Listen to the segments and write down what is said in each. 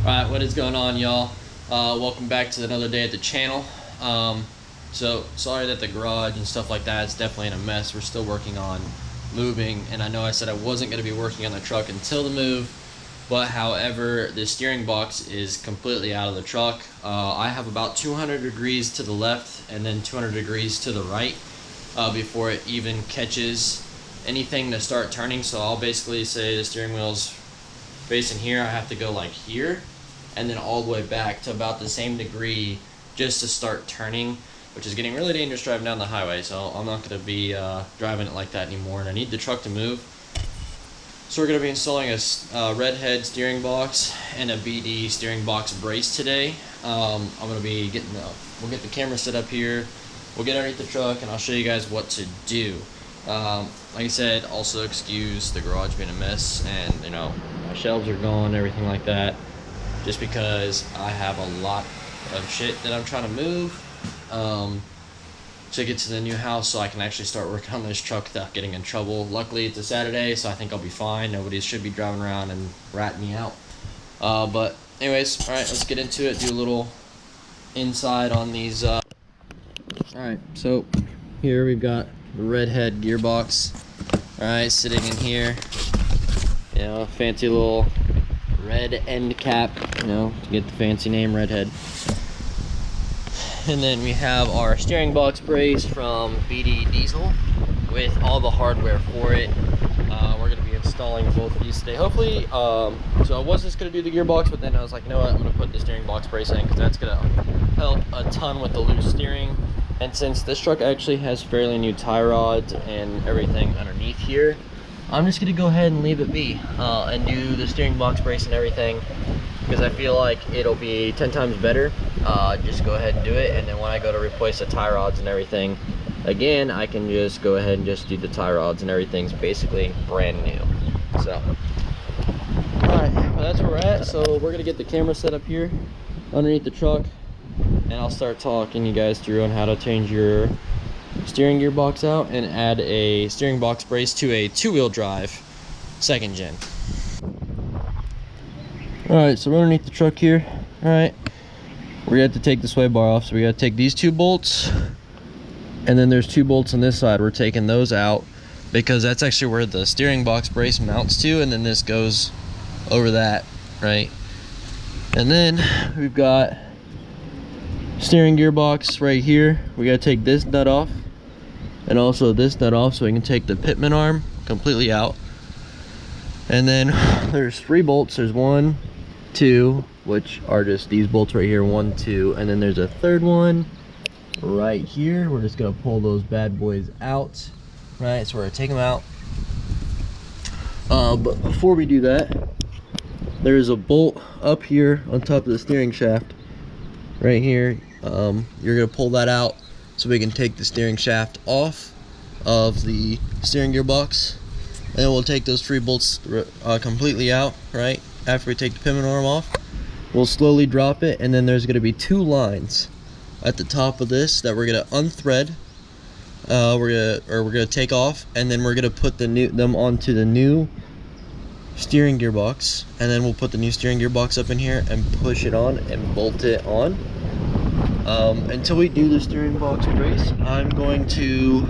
Alright, what is going on, y'all? Welcome back to another day at the channel. So sorry that the garage and stuff like that is definitely in a mess. We're still working on moving, and I know I said I wasn't going to be working on the truck until the move, but however, the steering box is completely out of the truck. I have about 200 degrees to the left and then 200 degrees to the right before it even catches anything to start turning. So I'll basically say the steering wheel's facing here. I have to go like here and then all the way back to about the same degree just to start turning, which is getting really dangerous driving down the highway. So I'm not going to be driving it like that anymore, and I need the truck to move. So we're going to be installing a RedHead steering box and a BD steering box brace today. I'm going to be getting we'll get the camera set up here, we'll get underneath the truck, and I'll show you guys what to do. Like I said, also excuse the garage being a mess, and you know, my shelves are gone, everything like that, just because I have a lot of shit that I'm trying to move to get to the new house so I can actually start working on this truck without getting in trouble. Luckily it's a Saturday, so I think I'll be fine. Nobody should be driving around and ratting me out. But anyways, alright, let's get into it, do a little inside on these. Alright, so here we've got the RedHead gearbox, alright, sitting in here. You know, fancy little red end cap, you know, to get the fancy name RedHead. And then we have our steering box brace from BD Diesel with all the hardware for it. We're going to be installing both of these today, hopefully. So I was just going to do the gearbox, but then I was like, you know what, I'm going to put the steering box brace in because that's going to help a ton with the loose steering. And since this truck actually has fairly new tie rods and everything underneath here, I'm just going to go ahead and leave it be and do the steering box brace and everything, because I feel like it'll be 10 times better. Just go ahead and do it, and then when I go to replace the tie rods and everything again, I can just go ahead and just do the tie rods, and everything's basically brand new. So alright, well, that's where we're at. So we're gonna get the camera set up here underneath the truck, and I'll start talking you guys through on how to change your steering gearbox out and add a steering box brace to a two-wheel drive 2nd gen. Alright, so we're underneath the truck here. Alright, we're gonna have to take the sway bar off, so we gotta take these 2 bolts, and then there's 2 bolts on this side. We're taking those out because that's actually where the steering box brace mounts to, and then this goes over that, right? And then we've got steering gearbox right here. We gotta take this nut off and also this nut off so we can take the pitman arm completely out. And then there's 3 bolts. There's 1, 2, which are just these bolts right here, 1, 2, and then there's a 3rd one right here. We're just gonna pull those bad boys out. Right, so we're gonna take them out. But before we do that, there's a bolt up here on top of the steering shaft right here. You're gonna pull that out so we can take the steering shaft off of the steering gearbox, and then we'll take those 3 bolts completely out. Right after we take the pivot arm off, we'll slowly drop it, and then there's going to be 2 lines at the top of this that we're going to unthread. We're gonna take off, and then we're gonna put them onto the new steering gearbox, and then we'll put the new steering gearbox up in here and push it on and bolt it on. Until we do the steering box brace, I'm going to,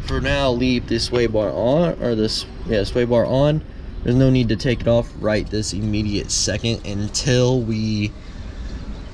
for now, leave this sway bar on, or this sway bar on. There's no need to take it off right this immediate second until we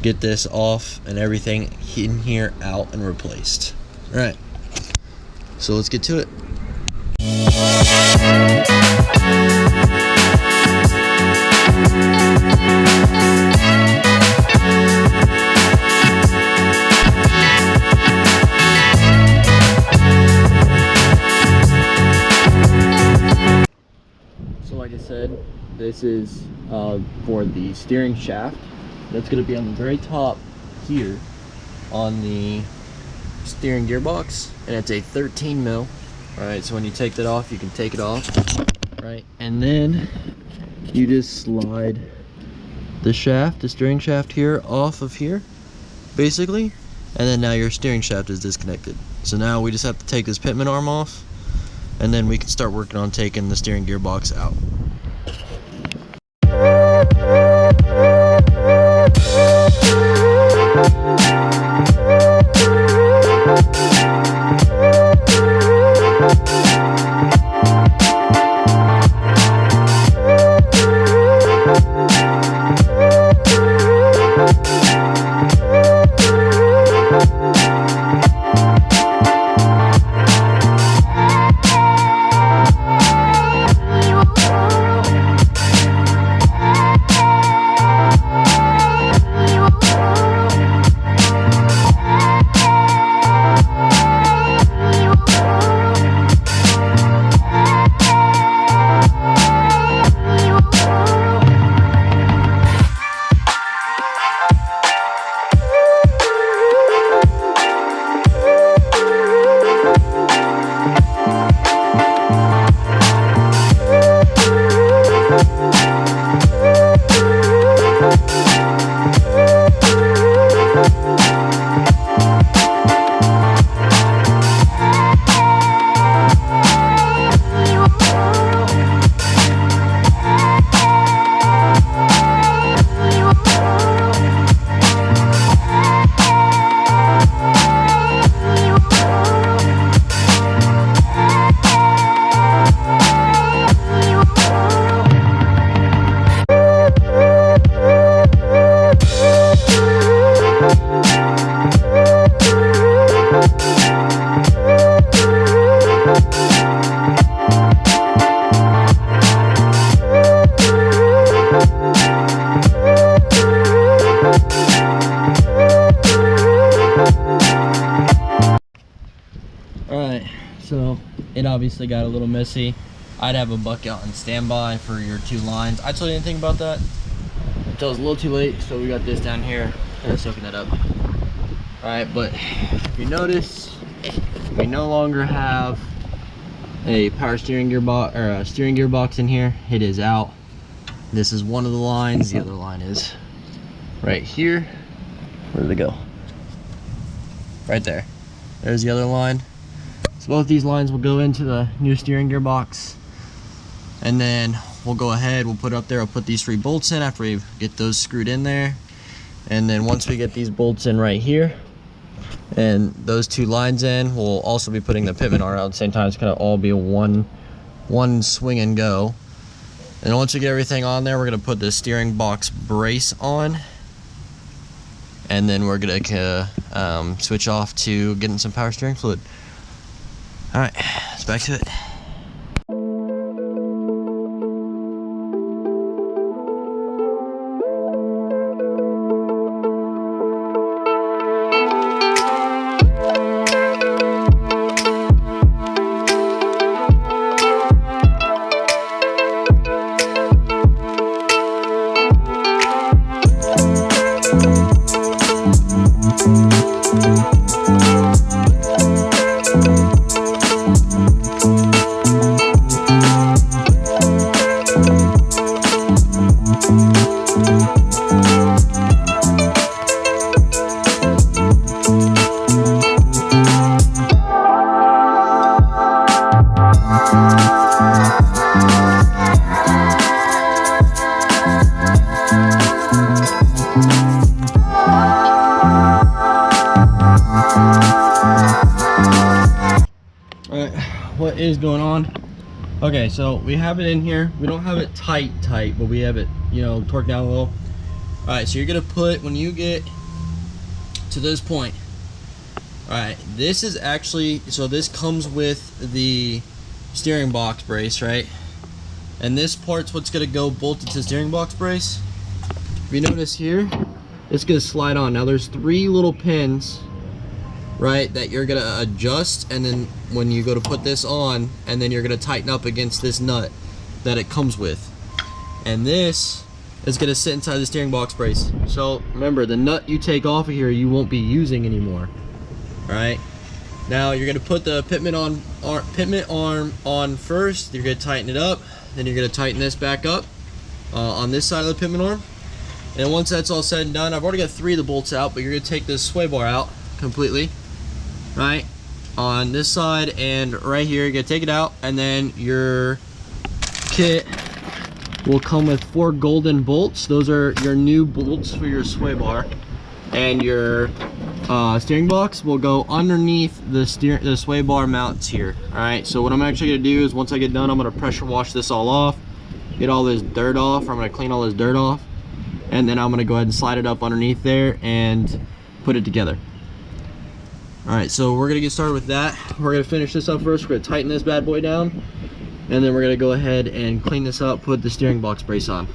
get this off and everything in here out and replaced. All right, so let's get to it. Like I said, this is for the steering shaft. That's going to be on the very top here on the steering gearbox, and it's a 13 mil. Alright, so when you take that off, you can take it off, right, and then you just slide the steering shaft here off of here, basically, and then now your steering shaft is disconnected. So now we just have to take this pitman arm off, and then we can start working on taking the steering gearbox out. obviously got a little messy. I'd have a bucket on standby for your 2 lines. I told you anything about that until it was a little too late, so we got this down here and soaking that up. All right, but if you notice, we no longer have a power steering gearbox or a steering gearbox in here. It is out. This is one of the lines. The other line is right here. Where did it go? Right there. There's the other line. So both these lines will go into the new steering gearbox, and then we'll go ahead, we'll put it up there. I'll put these 3 bolts in after we get those screwed in there, and then once we get these bolts in right here and those 2 lines in, we'll also be putting the pitman arm out at the same time. It's gonna all be a one swing and go. And once we get everything on there, we're gonna put the steering box brace on, and then we're gonna switch off to getting some power steering fluid. All right, let's back to it. Alright, what is going on? Okay, so we have it in here. We don't have it tight, but we have it, you know, torqued down a little. Alright, so you're gonna put, when you get to this point, alright, this is actually, so this comes with the steering box brace, right? And this part's what's gonna go bolted to the steering box brace. If you notice here, it's gonna slide on. Now there's 3 little pins, right, that you're gonna adjust, and then when you go to put this on, and then you're gonna tighten up against this nut that it comes with. And this is gonna sit inside the steering box brace. So remember, the nut you take off of here, you won't be using anymore. All right. Now you're gonna put the pitman arm on first. You're gonna tighten it up. Then you're gonna tighten this back up on this side of the pitman arm. And once that's all said and done, I've already got 3 of the bolts out, but you're gonna take this sway bar out completely, right? On this side and right here, you're gonna take it out, and then your kit will come with 4 golden bolts. Those are your new bolts for your sway bar, and your steering box will go underneath the sway bar mounts here. All right, so what I'm actually gonna do is, once I get done, I'm gonna pressure wash this all off, get all this dirt off. I'm gonna clean all this dirt off, and then I'm gonna go ahead and slide it up underneath there and put it together. All right, so we're gonna get started with that. We're gonna finish this up first. We're gonna tighten this bad boy down, and then we're gonna go ahead and clean this up, put the steering box brace on.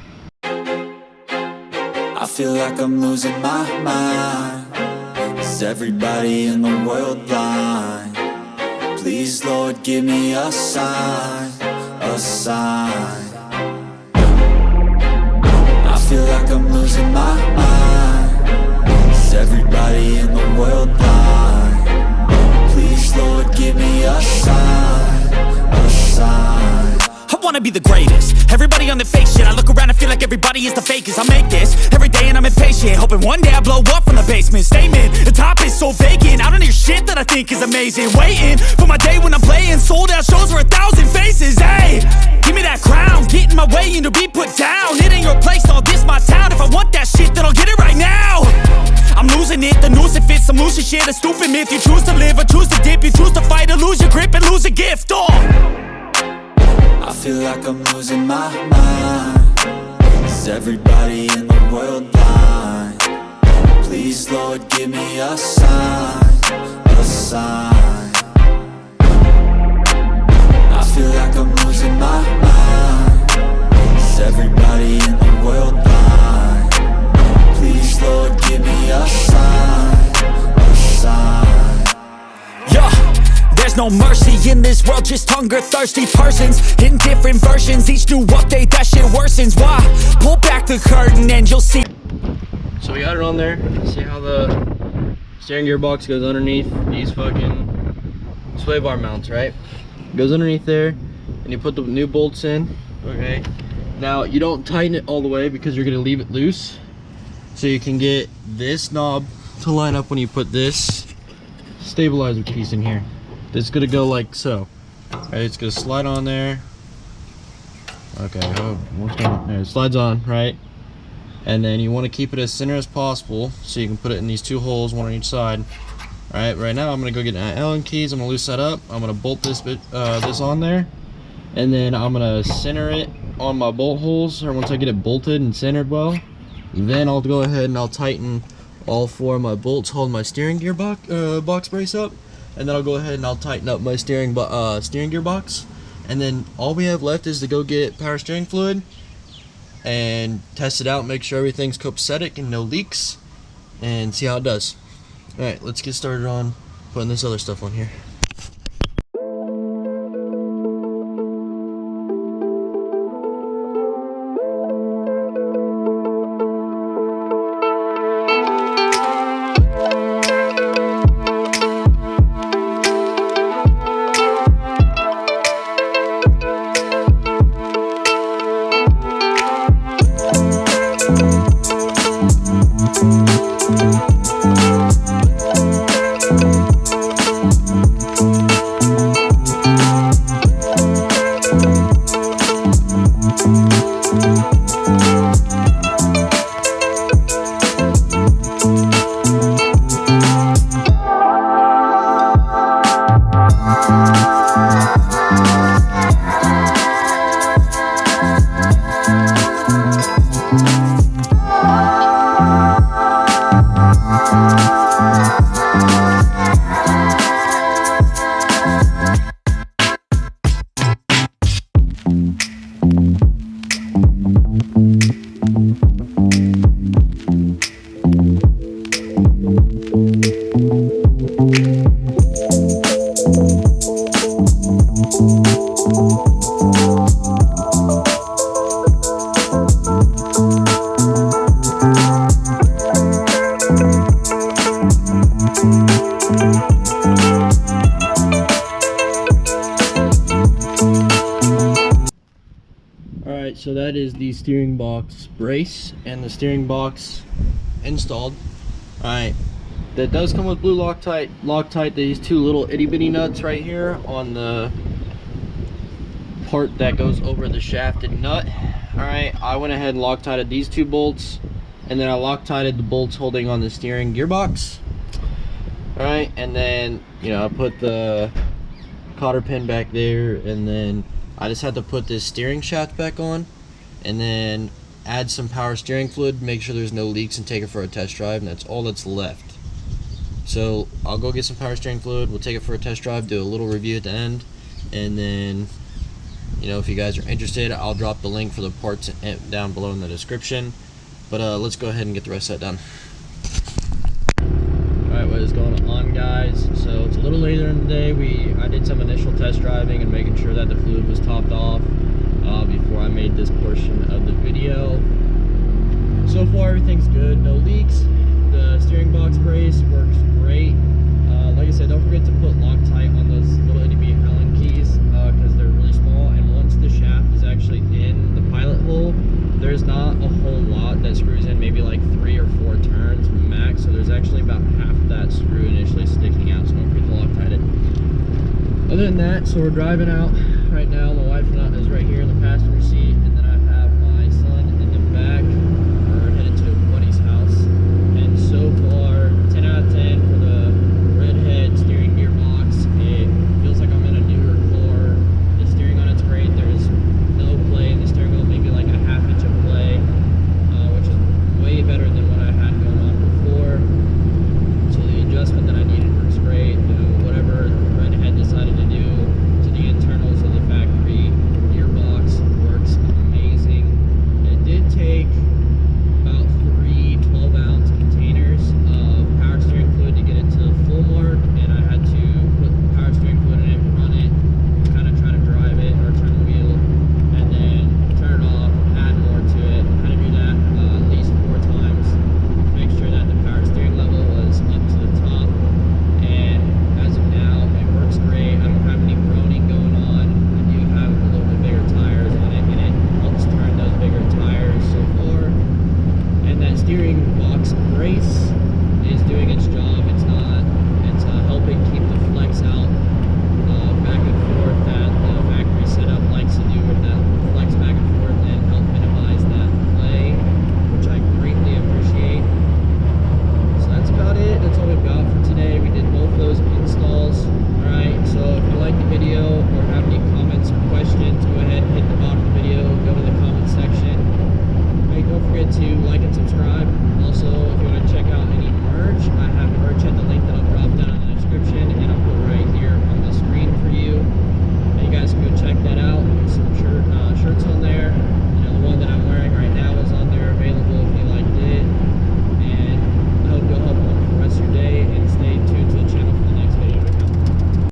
I feel like I'm losing my mind. Is everybody in the world blind? Please, Lord, give me a sign, a sign. I feel like I'm losing my mind. Is everybody in the world blind? Please, Lord, give me a sign, a sign. I wanna be the greatest. Everybody on the fake shit. I look around and feel like everybody is the fakest. I make this every day and I'm impatient, hoping one day I blow up from the basement. Statement, the top is so vacant. I don't hear shit that I think is amazing. Waiting for my day when I'm playing sold out shows for 1,000 faces. Hey, give me that crown, get in my way and to be put down. It ain't your place, all this my town. If I want that shit, then I'll get it right now. I'm losing it, the noose it fits, I'm losing shit. A stupid myth, you choose to live or choose to dip. You choose to fight or lose your grip and lose a gift. I feel like I'm losing my mind. Is everybody in the world blind? Please, Lord, give me a sign, a sign. I feel like I'm losing my mind. Is everybody in the world blind? Please, Lord, give me a sign, a sign. Yeah, there's There's no mercy in this world, just hunger thirsty persons in different versions. Each new update, that shit worsens. Why? Pull back the curtain and you'll see. So we got it on there. See how the steering gearbox goes underneath these fucking sway bar mounts, right? Goes underneath there, and you put the new bolts in. Okay. Now you don't tighten it all the way because you're gonna leave it loose, so you can get this knob to line up when you put this stabilizer piece in here. It's gonna go like so. Right, it's gonna slide on there. Okay, oh, what's going on? There, it slides on, right? And then you want to keep it as center as possible, so you can put it in these two holes, one on each side. All right, right now I'm gonna go get an Allen keys. I'm gonna loosen that up. I'm gonna bolt this bit, this on there, and then I'm gonna center it on my bolt holes. Or once I get it bolted and centered well, then I'll go ahead and I'll tighten all 4 of my bolts holding my steering gear box brace up, and then I'll go ahead and I'll tighten up my steering gearbox. And then all we have left is to go get power steering fluid and test it out, make sure everything's copacetic and no leaks, and see how it does. All right, let's get started on putting this other stuff on here. Alright, so that is the steering box brace and the steering box installed. Alright, that does come with blue Loctite these 2 little itty bitty nuts right here on the part that goes over the shafted nut. Alright, I went ahead and Loctited these 2 bolts, and then I Loctited the bolts holding on the steering gearbox. Alright, and then, you know, I put the cotter pin back there, and then I just had to put this steering shaft back on, and then add some power steering fluid, make sure there's no leaks, and take it for a test drive, and that's all that's left. So I'll go get some power steering fluid, we'll take it for a test drive, do a little review at the end, and then, you know, if you guys are interested, I'll drop the link for the parts down below in the description. But let's go ahead and get the rest of that done. Alright, what is going on, guys? So it's a little later in the day. I did some initial test driving and making sure that the fluid was topped off before I made this portion of the video. So far everything's good, no leaks. The steering box brace works great. Like I said, don't forget to put Loctite on those little itty bitty Allen keys because they're really small, and once the shaft is actually in the pilot hole, there's not a whole lot that screws in, maybe like 3 or 4 turns max, so there's actually about half of that screw initially sticking out, so don't forget to Loctite it. Other than that, so we're driving out right now. My wife is right here in the passenger seat, and then